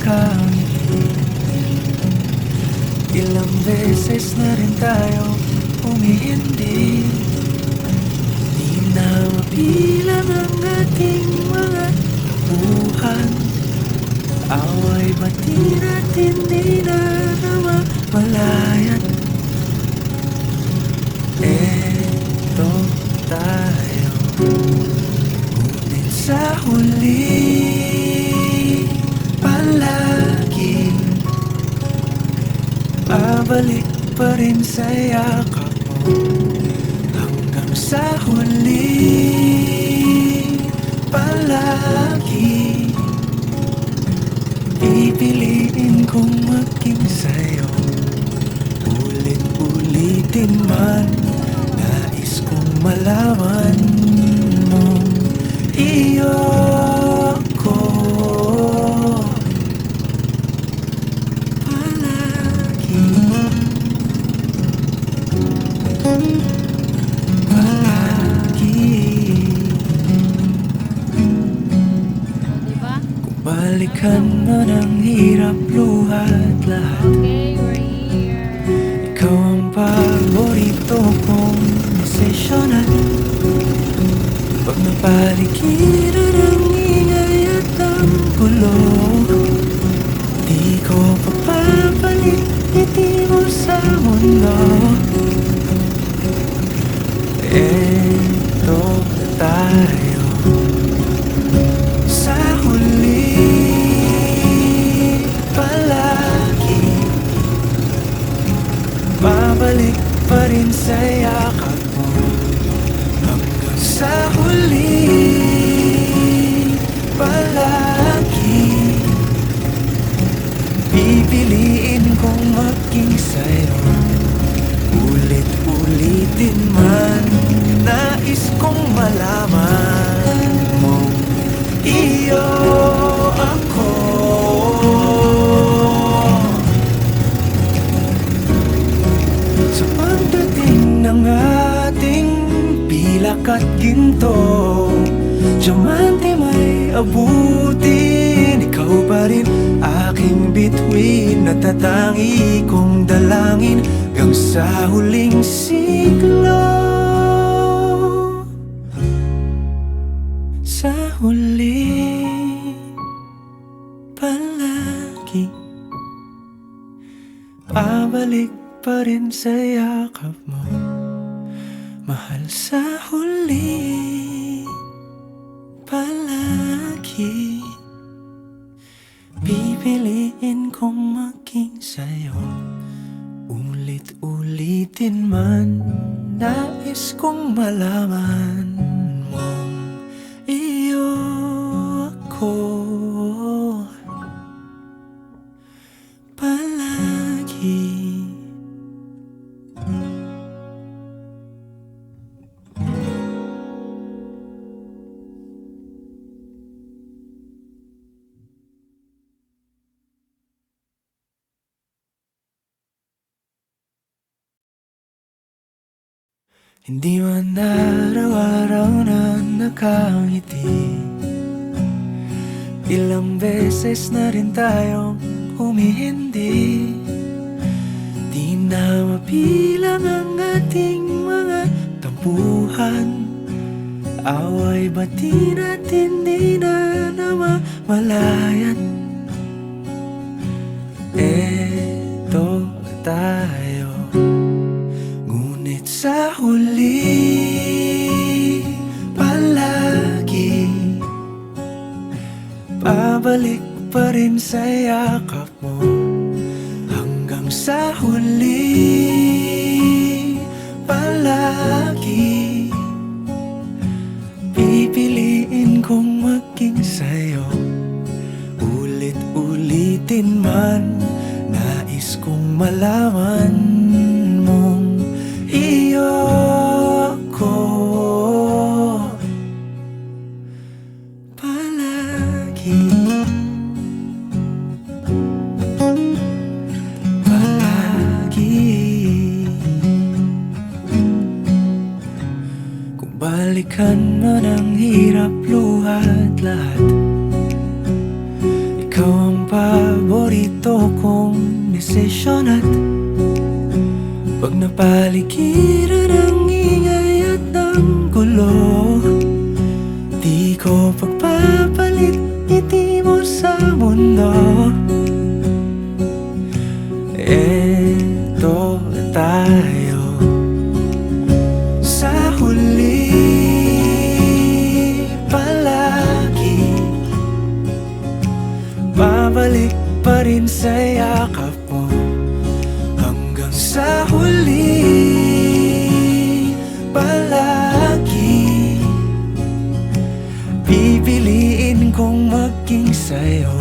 nakangiti. Ilang beses na rin tayo umihindi. Di na mabilang ang ating mga buhan. Away batin at hindi na namamalayan. Eto tayo, ngunit sa huli palagi babalik pa rin sa yakap mo. Hanggang sa huli palagi pipiliin kong maging sa'yo. Ulit-ulitin man, nais kong malaman mong iyo ko palagi. Palagi. Diba? Kung balikan mo ng hirap, luha at lahat, Okay, we're here. ikaw ang paborito kong desisyonan. Pag napaligiran ang ingay at ang gulo, di ko papapalit ngiti mo sa mundo. Eto tayo sa huli palagi babalik pa rin sa yakap mo. Hanggang sa huli palagi pipiliin kong maging sa'yo. Ulit-ulitin man, nais kong malaman mong iyo ako. Sa pagdating ng ating pilak at ginto, diamante may abutin. Ikaw pa rin aking bituin, natatangi kong dalangin hanggang sa huling siglo. Sa huli palagi babalik pa rin sa yakap mo, mahal. Sa huli palagi pipiliin kong maging sa'yo. Ulit-ulitin man, nais kong malaman mong iyo ako palagi. Hindi man araw-araw na nakangiti. Ilang beses na rin tayong humihindi. Di na mabilang ang ating mga tampuhan. Away batin at hindi na namamalayan. Eto tayo, ngunit sa huli palagi babalik pa rin sa yakap mo. Hanggang sa huli palagi pipiliin kong maging sa'yo. Ulit-ulitin man, nais kong malaman mong iyo ako palagi. Palagi. Kung balikan mo ng hirap, luha at lahat, ikaw ang Pag napaligiran ng ingay at ng gulo, di ko pagpapalit ngiti mo sa mundo. Eto tayo sa huli, palagi babalik pa rin sa yakap mo. Hanggang sa huli, palagi pipiliin kong maging sa'yo.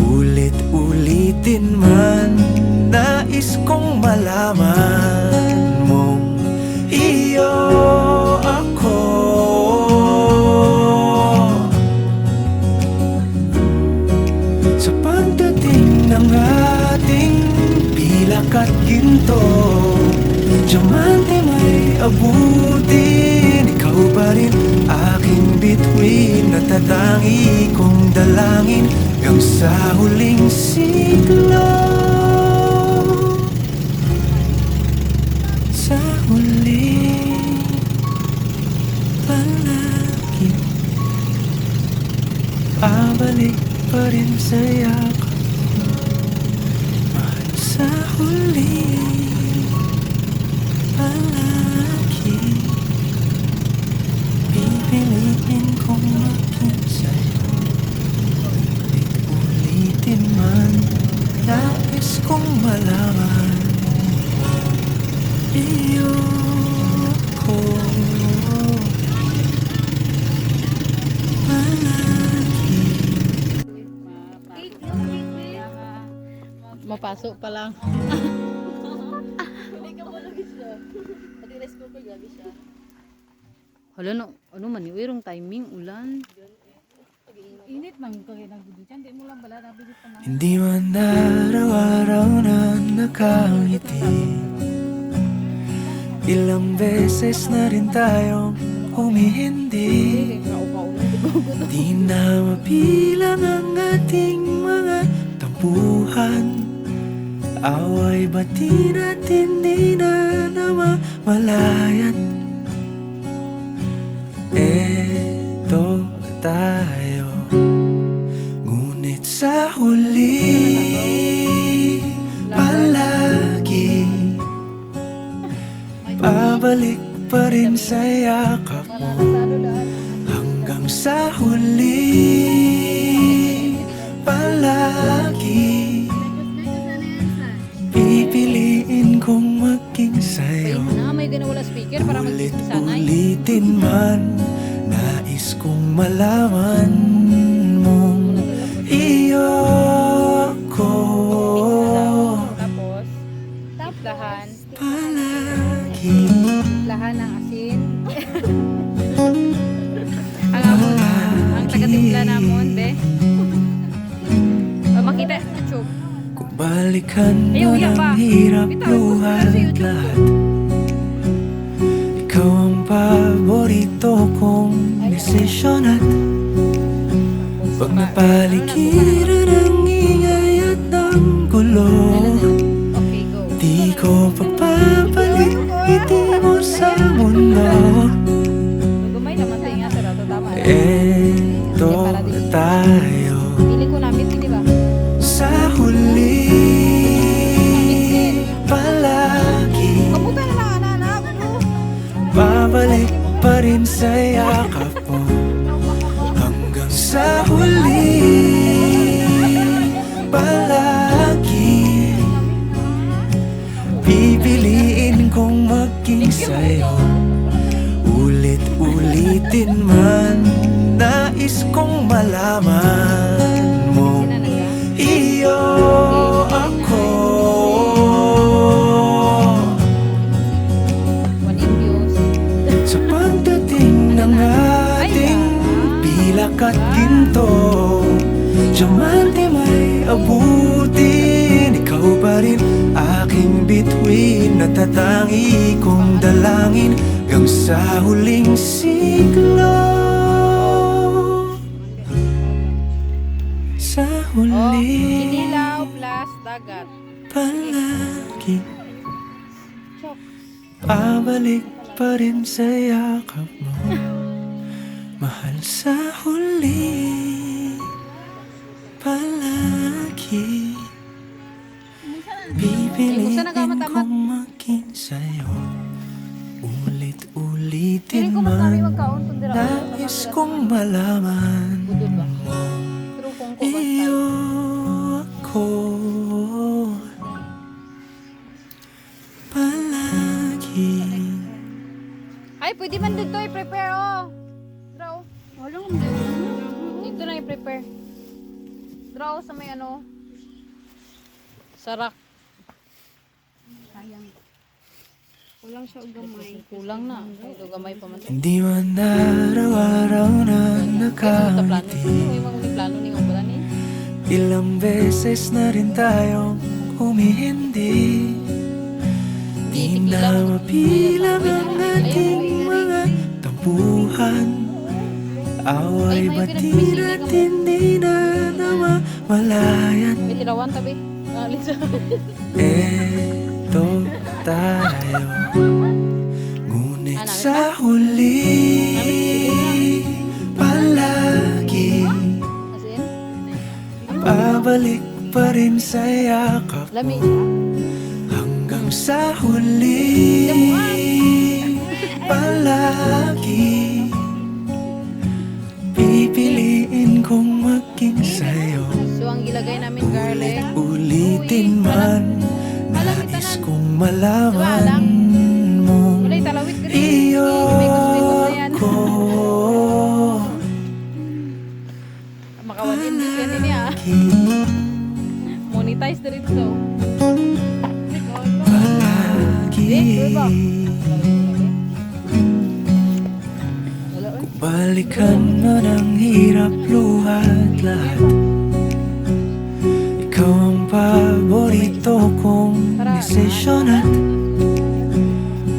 Ulit-ulitin man, nais kong malaman mong iyo ako. Sa pagdating ng ating pilak at ginto, diamante may abutin, ikaw pa rin aking bituin. Natatangi kong dalangin hanggang sa huling siglo. Sa huli, palagi babalik pa rin sa yakap mo. Mahal, sa huli, palagi pipiliin kong maging sa'yo. Ulit-ulitin man, nais kong malaman iyo ko palagi. Mapasok pa lang. Hala no, ano man yung timing, ulan. Init man ko kaya nagbibitan, di mo lang bala nabigit pa na. Hindi man araw-araw na nakangiti, ilang beses na rin tayong humihindi. Di na mabilang ang ating mga tampuhan, away bati natin di na namamalayan. Eto tayo, ngunit sa huli, palagi babalik pa rin sa yakap mo. Hanggang sa huli, palagi pipiliin kong maging sa'yo. May ganun wala speaker para magsisanay. Ulit-ulitin man, nais kong malaman mong iyo ko Tapos, lahan. palagi. Lahan ng asin. Ang amon, ang taga-timpla namon, be. Makita sa YouTube. Kung balikan Ayaw, mo iya ng pa. hirap, Bitaw, luha pero sa at YouTube. lahat, ikaw ang paborito kong desisyon. At pag napaligiran ng ingay at ng gulo, Okay, go. di ko pagpapalit ngiti mo sa mundo. Gumay naman tayo nga, pero tama. Eto tayo Pili ko namin, di ba? sa huli, palagi Kamuta na lang, anak. babalik pa rin sa yakap mo. Hanggang sa huli, palagi pipiliin kong maging sa'yo. Ulit-ulitin man, nais kong malaman mong iyo ako. Sa pagdating ng ating pilak at ginto, diamante may abutin, ikaw pa rin aking bituin. Natatangi kong dalangin hanggang sa huling siglo. Sa huli, Kinilaw plus dagat. palagi Babalik pa rin sa yakap mo, mahal sa huli. Palagi pipiliin kong maging sa'yo, ulit-ulitin Feeling ko mas kami man. magkaon kung dira. Nais kong malaman Budod ba? mo, Pero kung ko basta. iyo ako palagi. Ay, pwede man dito i-prepare, oh. Draw. Walang dito na i-prepare. Draw sa may ano. Sarak. Sayang. Kulang siya og gamay. Kulang na. Ay, do gamay pa man. Hindi man araw-araw na nakangiti, May mga plano ni nga pala ni. ilang beses na rin tayong humihindi. Di na mapilang ang ating mga tampuhan. Away bati natin di na namamalayan. May tirawan tabi. Alis. Eto tayo, ngunit sa huli palagi As in, babalik pa rin sa yakap lami mo, siya. hanggang sa huli palagi pipiliin kong maging sa'yo, So, ang gilagay namin garlic. ulitin man. Nais kong malaman mo, Wala talawit ka rin. iyo Mikos-mikos na yan. ko Makawanin din yan niya. Monetize na rin to. palagi. Wala eh. Balikan man ang hirap, luhat lahat, ikaw ang paborito kong desisyon. At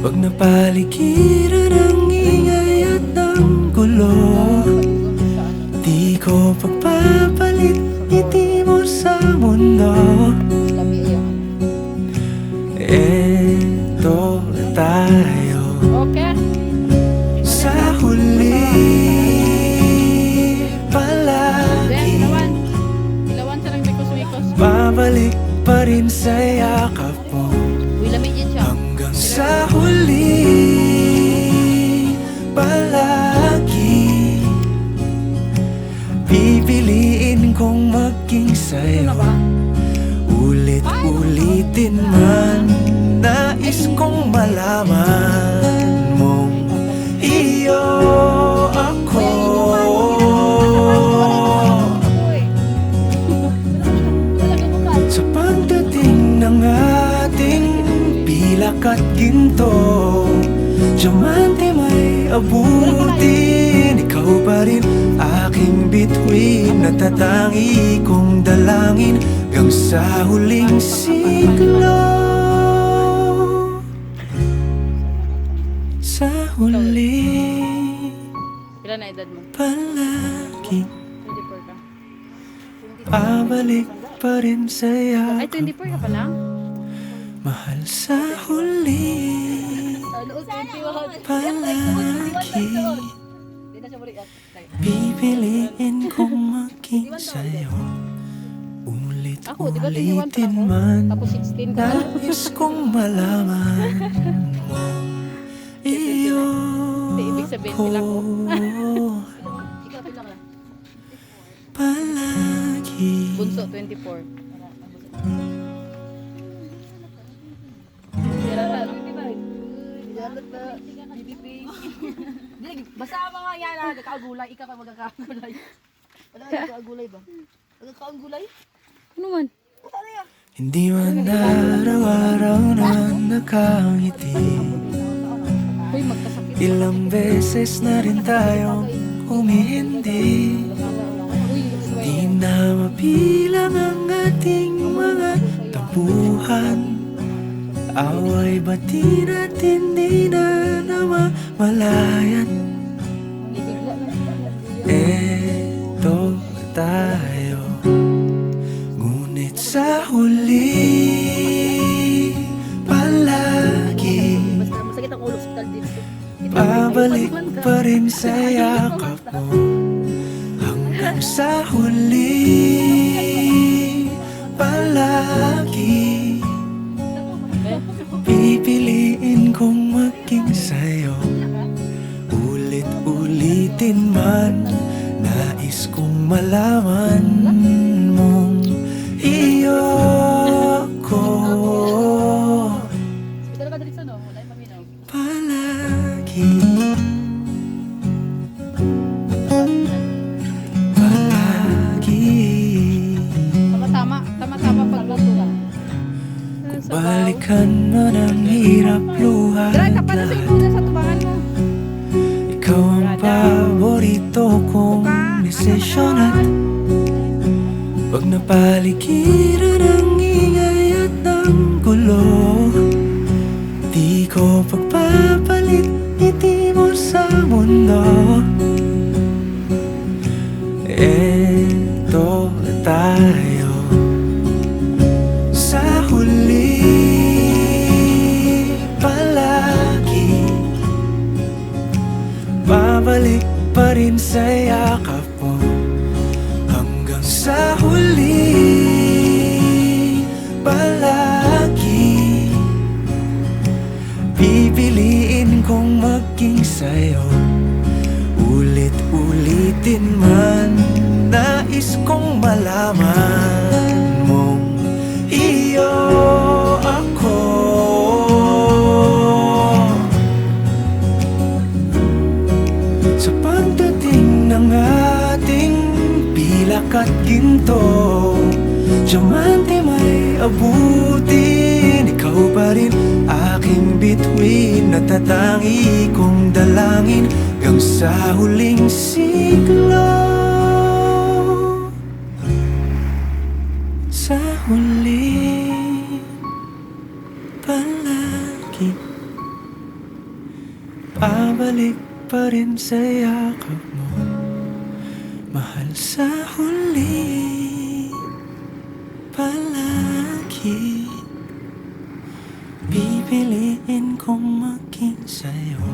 pag napaligiran ang ingay at ang gulo, di ko pagpapalit ngiti mo sa mundo. Lami yan. Eto tayo Okay. sa huli Then, palagi, ilawan. Ilawan siya ng mikos-mikos. babalik pa rin sa yakap mo, Uy, lami din siya. hanggang sa huli palagi pipiliin kong maging sa'yo, ulit-ulitin man. Nais kong malaman mong iyo ako sa pagdating ng ating pilak at ginto. Diamante may abutin, ikaw pa rin aking bituin, natatangi kong dalangin hanggang sa huling siglo. Sa huli Ilan na edad mo? palagi 24 ka. babalik pa rin sa Ay, yakap 24 ka pa lang? mahal sa huli palagi pipiliin kong maging sa'yo, Ako, di ba 21 pa ulit-ulitin ako? man. Tapos 16 ka pa. Nais kong malaman mo, iyo Hindi, ibig sabihin sila ko. palagi. Bunso, 24. Basta mga yan na nagkakagulay, ikaw ka magkakagulay. Wala ka nagkakagulay ba? Nagkakagulay? Ano man? Hindi man araw-araw na nakangiti, Uy, magkasakit. ilang beses na rin tayong humihindi. Uy, Di na mabilang ang ating mga tampuhan. Away bati natin di na namamalayan. bigla na siya. Eto tayo, ngunit sa huli palagi Basta masakit hanggang sa huli palagi. Pipiliin kong maging sa'yo, ulit-ulitin man. Nais kong malaman mong iyo ko Ito na ba dali sa no? Wala yung paminaw. palagi. Palagi. Tama-tama. Tama-tama pagluto ka. Balikan man ang hirap, luha Dra, at kapanasin lahat. muna sa tubangan mo. Ikaw ang paborito kong desisyon at pag napaligiran ng ingay at ng gulo, di ko pagpapalit ngiti mo sa mundo. Eto tayo sa huli palagi. Babalik pa rin sa yakap mo hanggang sa huli palagi. Pipiliin kong maging sa'yo, ulit-ulitin man. Nais kong malaman mong iyo ako. Sa pagdating ng ating pilak at ginto, diamante may abutin. Ikaw pa rin aking bituin, natatangi kong dalangin hanggang sa huling siglo. Sa huli palagi, pabalik pa rin sa yakap mo, mahal. Sa huli palagi, pipiliin kong maging sa'yo,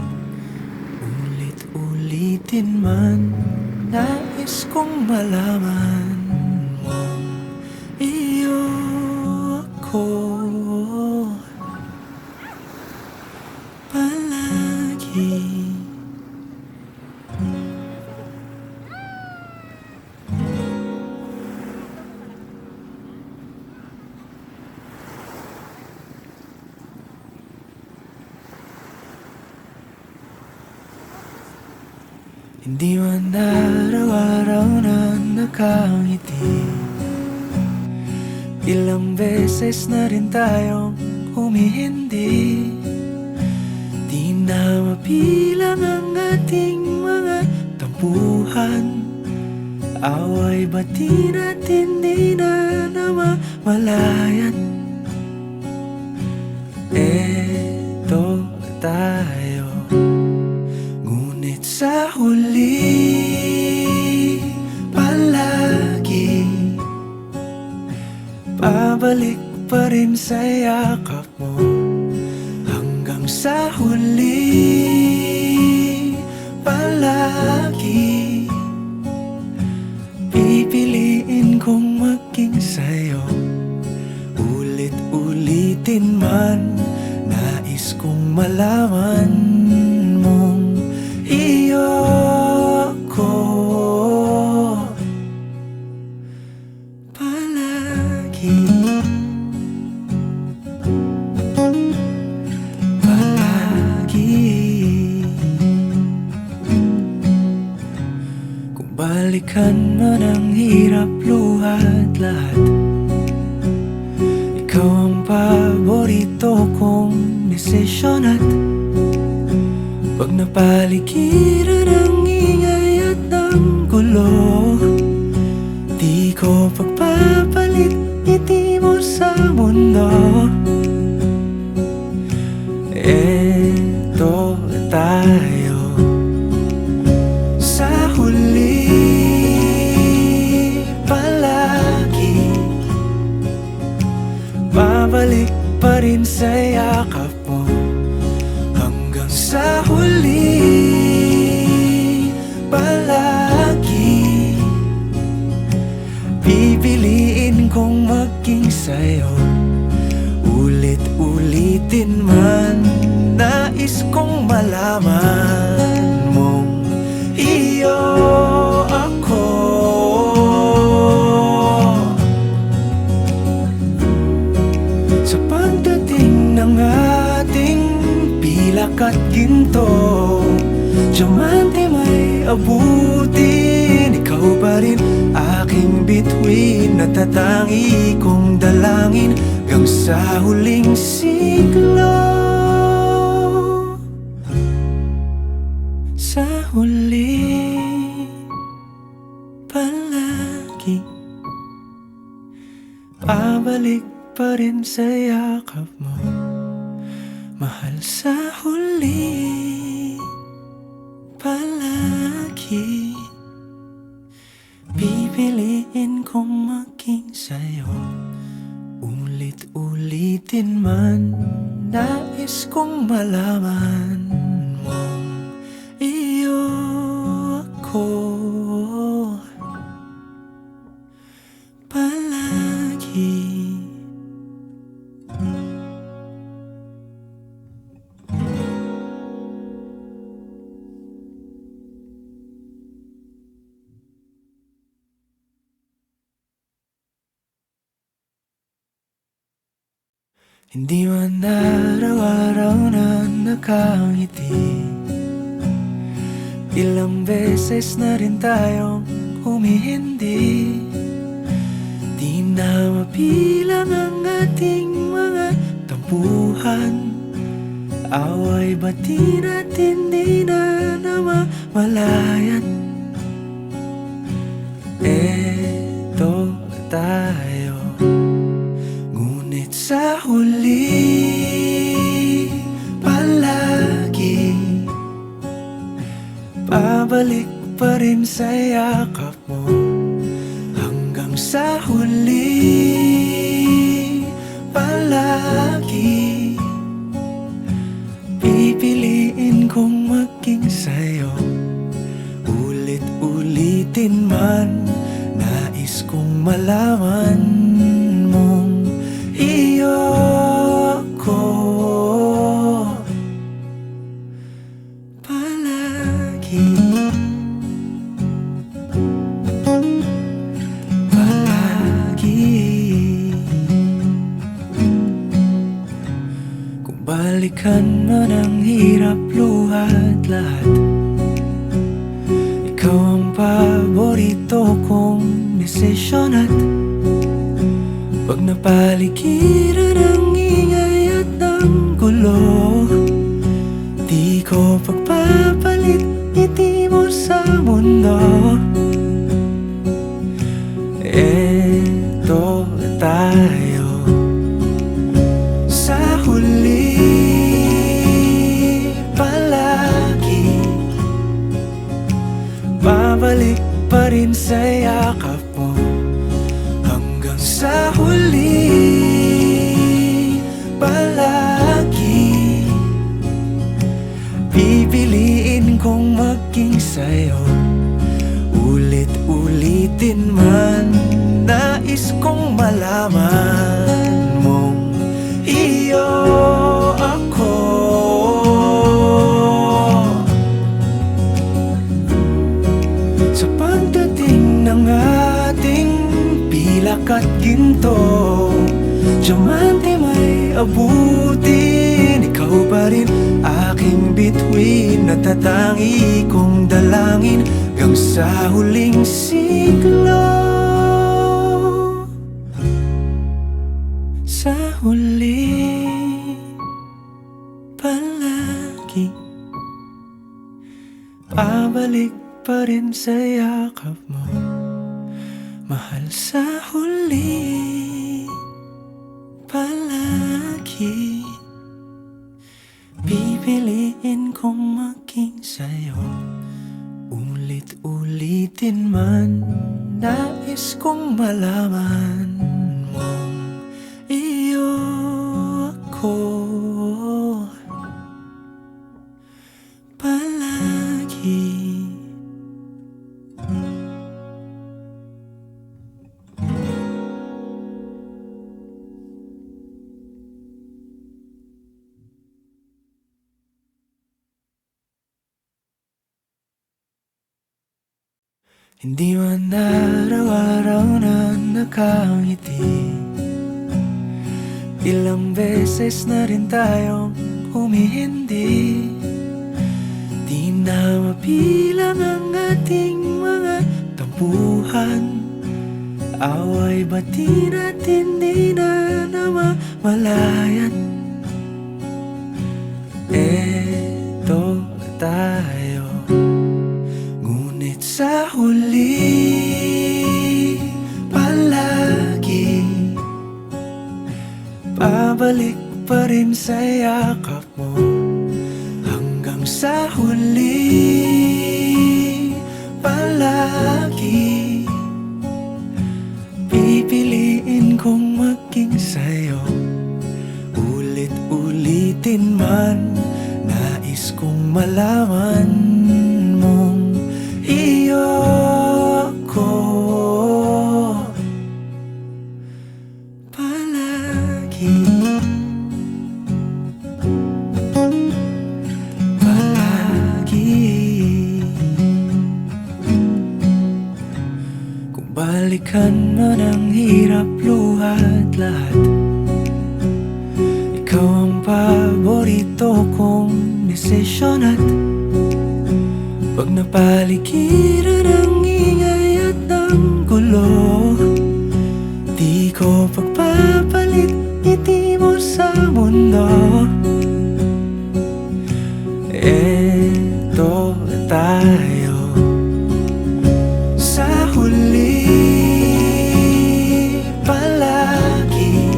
ulit-ulitin man. Nais kong malaman mong iyo ako palagi. Hindi man araw-araw na nakangiti, ilang beses na rin tayong humihindi. Di na mabilang ang ating mga tampuhan, away bati natin di na namamalayan. Eto tayo, ngunit sa huli palagi, pabalik pa rin sa yakap mo hanggang sa huli palagi. Pipiliin kong maging sa'yo, ulit-ulitin man. Nais kong malaman mong iyo ako palagi. Kung balikan man ang hirap, luha at lahat, ikaw ang paborito kong desisyon at pag napaligiran ng ingay at ng gulo, di ko pagpapalit ngiti mo sa mundo. Eto tayo sa huli palagi, babalik pa rin sa yakap mo hanggang sa huli palagi. maging sa'yo. Ulit-ulitin man, nais kong malaman mong iyo ako. Sa pagdating ng ating pilak at ginto, diamante may abutin, ikaw pa rin aking bituin, natatangi kong dalangin hanggang sa huling siglo. Sa huli palagi, pabalik pa rin sa yakap mo, mahal. Sa huli palagi, pipiliin kong maging sa'yo. Ulit-ulitin man, nais kong malaman mong iyo ako palagi. Hindi man araw-araw na nakangiti, ilang beses na rin tayong humihindi. Di na mabilang ang ating mga tampuhan, away batin at hindi na namamalayan. Eto tayo, ngunit sa huli palagi, pabalik pa rin sa yakap mo. Hanggang sa huli palagi, pipiliin kong maging sa'yo. Ulit-ulitin man, nais kong malaman mong iyo ako palagi. Palagi. Kung balikan man ang hirap, luha at lahat, ikaw ang paborito kong desisyon. At pag napaligiran ng ingay at ng gulo, di ko pagpapalit ngiti mo sa mundo. Eto tayo, sa huli palagi, babalik pa rin sa yakap mo. Hanggang sa huli palagi, pipiliin kong maging sa'yo. Ulit-ulitin man, nais kong malaman mong iyo ako sa pagdating ng ating pilak at ginto. Diamante may abutin, ikaw pa rin aking bituin, natatangi kong dalangin hanggang sa huling siglo. Sa huli palagi, pabalik pa rin sa yakap mo, mahal. Sa huli palagi, pipiliin kong maging sa'yo. Ulit-ulitin man, nais kong malaman mong iyo ako palagi. Hindi man araw-araw na nakangiti, ilang beses na rin tayong humihindi. Di na mabilang ang ating mga tampuhan, away bati natin di na namamalayan. Eto tayo, ngunit sa huli palagi pabalik pa rin sa yakap mo. Hanggang sa huli palagi pipiliin kong maging sa'yo. Ulit-ulitin man, nais kong malaman mong iyo ko palagi. Kung balikan man ang hirap, luha at lahat, ikaw ang paborito kong desisyon. At pag napaligiran ang ingay at ng gulo, di ko pagpapalit ngiti mo sa mundo. Eto tayo, sa huli palagi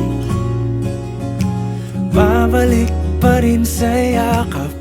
babalik pa rin sa yakap